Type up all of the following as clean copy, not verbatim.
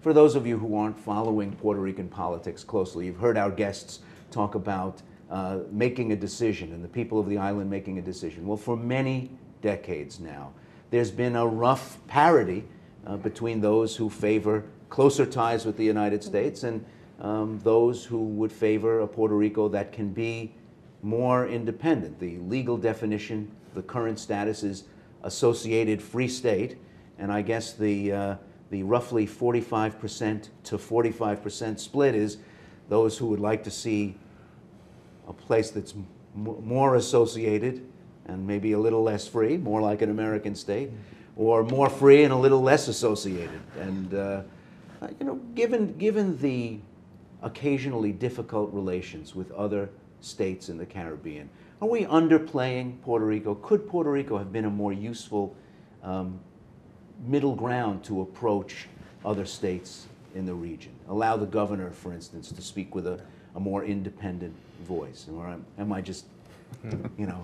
for those of you who aren't following Puerto Rican politics closely, you've heard our guests talk about making a decision and the people of the island making a decision. Well, for many decades now, there's been a rough parity between those who favor closer ties with the United States and those who would favor a Puerto Rico that can be more independent. The legal definition, the current status is associated free state, and I guess the roughly 45% to 45% split is those who would like to see a place that's more associated and maybe a little less free, more like an American state, or more free and a little less associated. And you know, given the occasionally difficult relations with other states in the Caribbean, are we underplaying Puerto Rico? Could Puerto Rico have been a more useful middle ground to approach other states in the region? Allow the governor, for instance, to speak with a more independent voice? Or am I just, you know,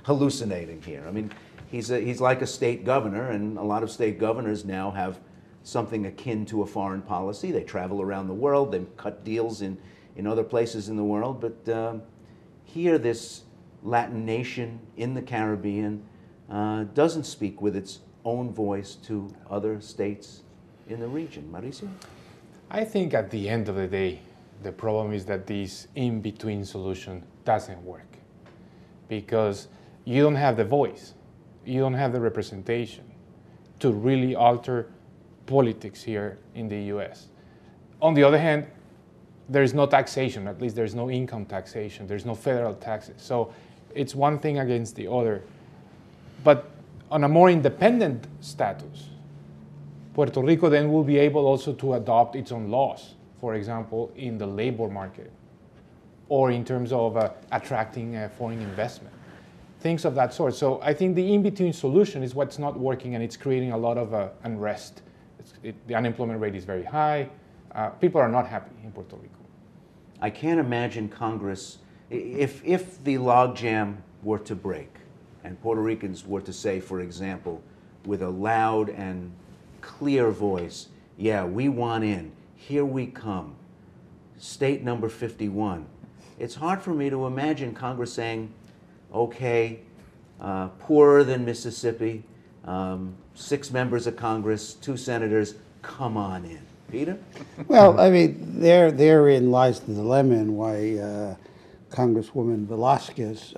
hallucinating here? I mean, he's like a state governor, and a lot of state governors now have something akin to a foreign policy. They travel around the world, they cut deals in other places in the world, but here this Latin nation in the Caribbean doesn't speak with its own voice to other states in the region. Mauricio? I think at the end of the day, the problem is that this in-between solution doesn't work because you don't have the voice, you don't have the representation to really alter politics here in the US. On the other hand, there is no taxation, at least there's no income taxation, there's no federal taxes. So it's one thing against the other. But on a more independent status, Puerto Rico then will be able also to adopt its own laws, for example, in the labor market, or in terms of attracting foreign investment, things of that sort. So I think the in-between solution is what's not working, and it's creating a lot of unrest. The unemployment rate is very high. People are not happy in Puerto Rico. I can't imagine Congress, if the logjam were to break, and Puerto Ricans were to say, for example, with a loud and clear voice, yeah, we want in, here we come, state number 51. It's hard for me to imagine Congress saying, okay, poorer than Mississippi, 6 members of Congress, 2 senators, come on in. Peter? Well, I mean, therein lies the dilemma and why Congresswoman Velasquez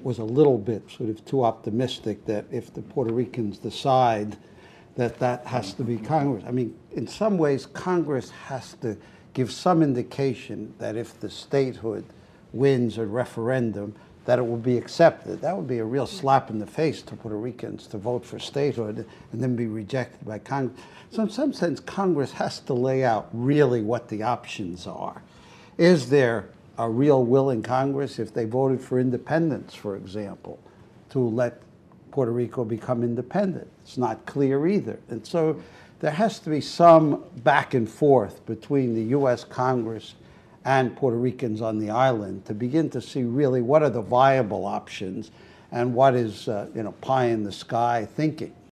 was a little bit sort of too optimistic that if the Puerto Ricans decide that has to be Congress. I mean, in some ways, Congress has to give some indication that if the statehood wins a referendum, that it will be accepted. That would be a real slap in the face to Puerto Ricans to vote for statehood and then be rejected by Congress. So in some sense, Congress has to lay out really what the options are. Is there a real will in Congress, if they voted for independence, for example, to let Puerto Rico become independent? It's not clear either. And so there has to be some back and forth between the U.S. Congress and Puerto Ricans on the island to begin to see really what are the viable options and what is pie in the sky thinking.